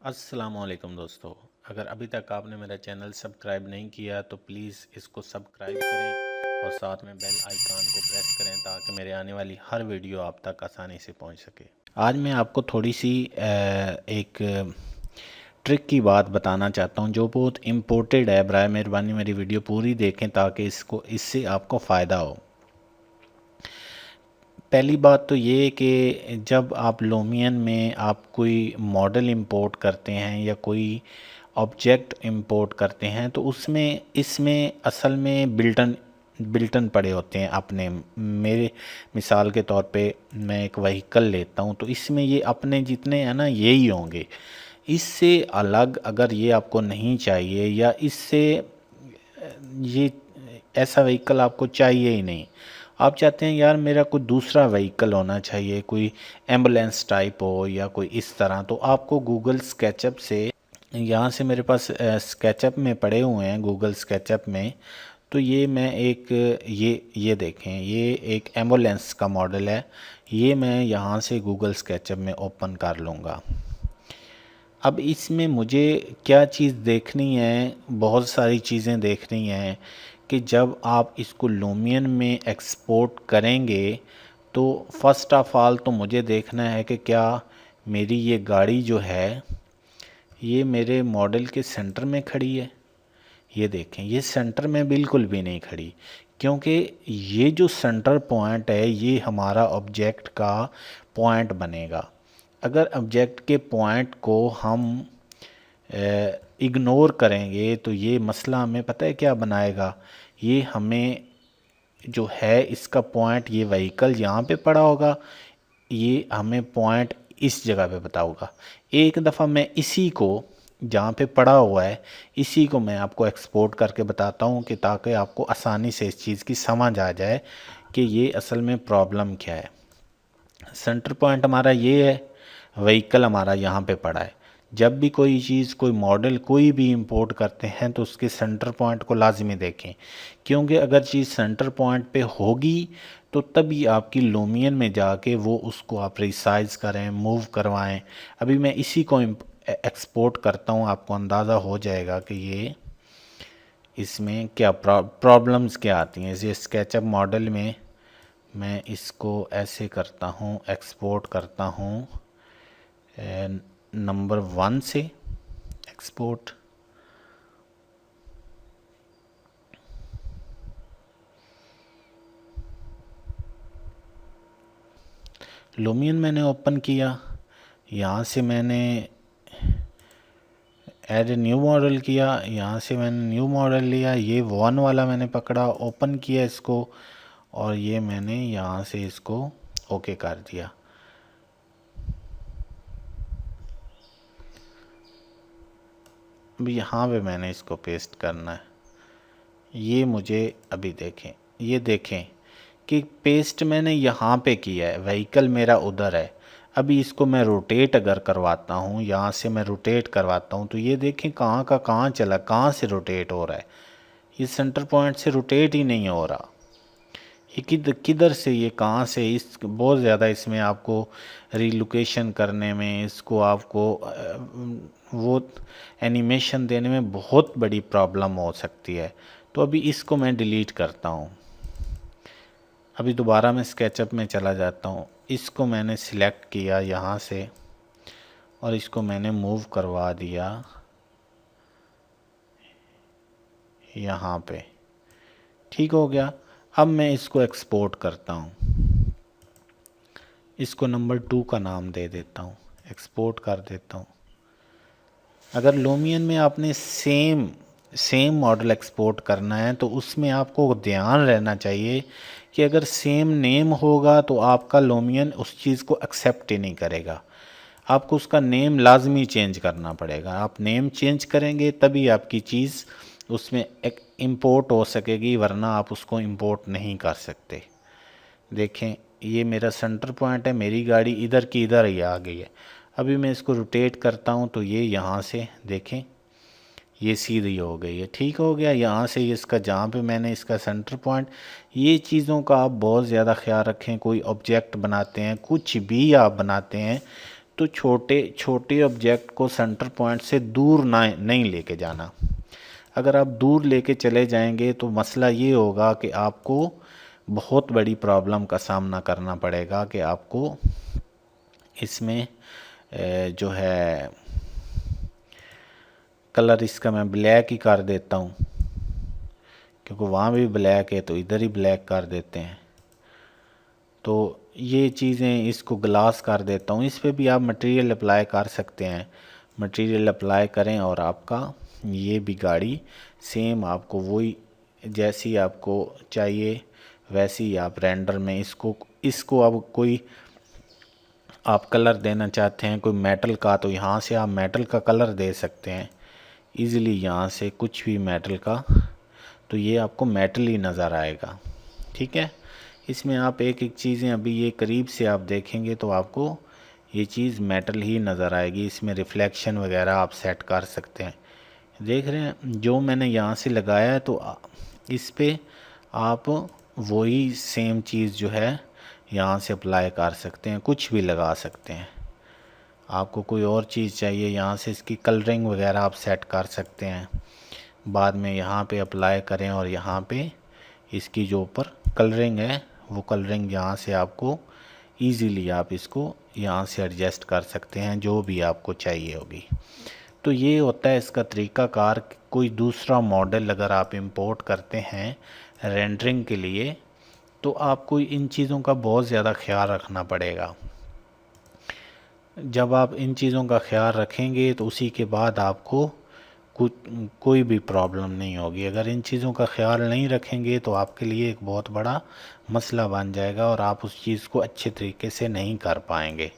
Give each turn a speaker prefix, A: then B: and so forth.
A: अस्सलामुअलैकुम दोस्तों। अगर अभी तक आपने मेरा चैनल सब्सक्राइब नहीं किया तो प्लीज़ इसको सब्सक्राइब करें और साथ में बेल आइकन को प्रेस करें ताकि मेरे आने वाली हर वीडियो आप तक आसानी से पहुंच सके। आज मैं आपको थोड़ी सी एक ट्रिक की बात बताना चाहता हूं जो बहुत इम्पोर्टेड है। बराए मेहरबानी मेरी वीडियो पूरी देखें ताकि इससे आपको फ़ायदा हो। पहली बात तो ये कि जब आप लूमियन में आप कोई मॉडल इंपोर्ट करते हैं या कोई ऑब्जेक्ट इंपोर्ट करते हैं तो उसमें इसमें असल में बिल्टन पड़े होते हैं अपने। मेरे मिसाल के तौर पे मैं एक व्हीकल लेता हूँ तो इसमें ये अपने जितने हैं ना यही होंगे। इससे अलग अगर ये आपको नहीं चाहिए या इससे ये ऐसा व्हीकल आपको चाहिए ही नहीं, आप चाहते हैं यार मेरा कोई दूसरा व्हीकल होना चाहिए, कोई एम्बुलेंस टाइप हो या कोई इस तरह, तो आपको गूगल स्केचअप से, यहाँ से मेरे पास स्केचअप में पड़े हुए हैं गूगल स्केचअप में। तो ये मैं एक ये देखें, ये एक एम्बुलेंस का मॉडल है। ये मैं यहाँ से गूगल स्केचअप में ओपन कर लूँगा। अब इसमें मुझे क्या चीज़ देखनी है, बहुत सारी चीज़ें देखनी हैं कि जब आप इसको लूमियन में एक्सपोर्ट करेंगे तो फर्स्ट ऑफ ऑल तो मुझे देखना है कि क्या मेरी ये गाड़ी जो है ये मेरे मॉडल के सेंटर में खड़ी है। ये देखें, ये सेंटर में बिल्कुल भी नहीं खड़ी, क्योंकि ये जो सेंटर पॉइंट है ये हमारा ऑब्जेक्ट का पॉइंट बनेगा। अगर ऑब्जेक्ट के पॉइंट को हम इग्नोर करेंगे तो ये मसला हमें पता है क्या बनाएगा। ये हमें जो है इसका पॉइंट, ये व्हीकल यहाँ पे पड़ा होगा, ये हमें पॉइंट इस जगह पे बताऊंगा। एक दफ़ा मैं इसी को जहाँ पे पड़ा हुआ है इसी को मैं आपको एक्सपोर्ट करके बताता हूँ कि ताकि आपको आसानी से इस चीज़ की समझ आ जाए कि ये असल में प्रॉब्लम क्या है। सेंटर पॉइंट हमारा ये है, व्हीकल हमारा यहाँ पे पड़ा है। जब भी कोई चीज़, कोई मॉडल कोई भी इंपोर्ट करते हैं तो उसके सेंटर पॉइंट को लाजमी देखें, क्योंकि अगर चीज़ सेंटर पॉइंट पे होगी तो तभी आपकी लूमियन में जाके वो उसको आप रिसाइज करें, मूव करवाएं। अभी मैं इसी को एक्सपोर्ट करता हूँ, आपको अंदाज़ा हो जाएगा कि ये इसमें क्या प्रॉब्लम्स क्या आती हैं। इसे स्केचअप मॉडल में मैं इसको ऐसे करता हूँ, एक्सपोर्ट करता हूँ नंबर 1 से एक्सपोर्ट। लूमियन मैंने ओपन किया, यहाँ से मैंने ऐड न्यू मॉडल किया, यहाँ से मैंने न्यू मॉडल लिया, ये 1 वाला मैंने पकड़ा, ओपन किया इसको और ये मैंने यहाँ से इसको ओके कर दिया। अब यहाँ पे मैंने इसको पेस्ट करना है। ये मुझे अभी देखें, ये देखें कि पेस्ट मैंने यहाँ पे किया है, व्हीकल मेरा उधर है। अभी इसको मैं रोटेट अगर करवाता हूँ, यहाँ से मैं रोटेट करवाता हूँ तो ये देखें कहाँ का कहाँ चला, कहाँ से रोटेट हो रहा है। ये सेंटर पॉइंट से रोटेट ही नहीं हो रहा। ये किधर से, ये कहाँ से, इस बहुत ज़्यादा इसमें आपको रिलोकेशन करने में, इसको आपको वो एनिमेशन देने में बहुत बड़ी प्रॉब्लम हो सकती है। तो अभी इसको मैं डिलीट करता हूँ। अभी दोबारा मैं स्केचअप में चला जाता हूँ, इसको मैंने सिलेक्ट किया यहाँ से और इसको मैंने मूव करवा दिया यहाँ पे। ठीक हो गया। अब मैं इसको एक्सपोर्ट करता हूँ, इसको नंबर 2 का नाम दे देता हूँ, एक्सपोर्ट कर देता हूँ। अगर लूमियन में आपने सेम मॉडल एक्सपोर्ट करना है तो उसमें आपको ध्यान रहना चाहिए कि अगर सेम नेम होगा तो आपका लूमियन उस चीज़ को एक्सेप्ट ही नहीं करेगा। आपको उसका नेम लाजमी चेंज करना पड़ेगा। आप नेम चेंज करेंगे तभी आपकी चीज़ उसमें एक इंपोर्ट हो सकेगी, वरना आप उसको इंपोर्ट नहीं कर सकते। देखें, ये मेरा सेंटर पॉइंट है, मेरी गाड़ी इधर की इधर ही आ गई है। अभी मैं इसको रोटेट करता हूँ तो ये यहाँ से देखें ये सीधी हो गई है। ठीक हो गया। यहाँ से इसका जहाँ पे मैंने इसका सेंटर पॉइंट, ये चीज़ों का आप बहुत ज़्यादा ख्याल रखें। कोई ऑब्जेक्ट बनाते हैं, कुछ भी आप बनाते हैं तो छोटे छोटे ऑब्जेक्ट को सेंटर पॉइंट से दूर ना नहीं लेके जाना। अगर आप दूर लेके चले जाएंगे तो मसला ये होगा कि आपको बहुत बड़ी प्रॉब्लम का सामना करना पड़ेगा कि आपको इसमें जो है कलर इसका मैं ब्लैक ही कर देता हूँ, क्योंकि वहाँ भी ब्लैक है तो इधर ही ब्लैक कर देते हैं। तो ये चीज़ें इसको ग्लास कर देता हूँ। इस पे भी आप मटेरियल अप्लाई कर सकते हैं, मटेरियल अप्लाई करें और आपका ये भी गाड़ी सेम आपको वही जैसी आपको चाहिए वैसी आप रेंडर में इसको अब कोई आप कलर देना चाहते हैं कोई मेटल का, तो यहाँ से आप मेटल का कलर दे सकते हैं इजीली, यहाँ से कुछ भी मेटल का, तो ये आपको मेटल ही नज़र आएगा। ठीक है, इसमें आप एक एक चीज़ें अभी ये करीब से आप देखेंगे तो आपको ये चीज़ मेटल ही नज़र आएगी। इसमें रिफ्लेक्शन वगैरह आप सेट कर सकते हैं। देख रहे हैं जो मैंने यहाँ से लगाया है, तो इस पे आप वही सेम चीज़ जो है यहाँ से अप्लाई कर सकते हैं, कुछ भी लगा सकते हैं। आपको कोई और चीज़ चाहिए यहाँ से इसकी कलरिंग वगैरह आप सेट कर सकते हैं, बाद में यहाँ पे अप्लाई करें और यहाँ पे इसकी जो ऊपर कलरिंग है वो कलरिंग यहाँ से आपको इजीली आप इसको यहाँ से एडजस्ट कर सकते हैं जो भी आपको चाहिए होगी। तो ये होता है इसका तरीक़ाकार। कोई दूसरा मॉडल अगर आप इंपोर्ट करते हैं रेंडरिंग के लिए तो आपको इन चीज़ों का बहुत ज़्यादा ख्याल रखना पड़ेगा। जब आप इन चीज़ों का ख्याल रखेंगे तो उसी के बाद आपको कुछ कोई भी प्रॉब्लम नहीं होगी। अगर इन चीज़ों का ख्याल नहीं रखेंगे तो आपके लिए एक बहुत बड़ा मसला बन जाएगा और आप उस चीज़ को अच्छे तरीके से नहीं कर पाएंगे।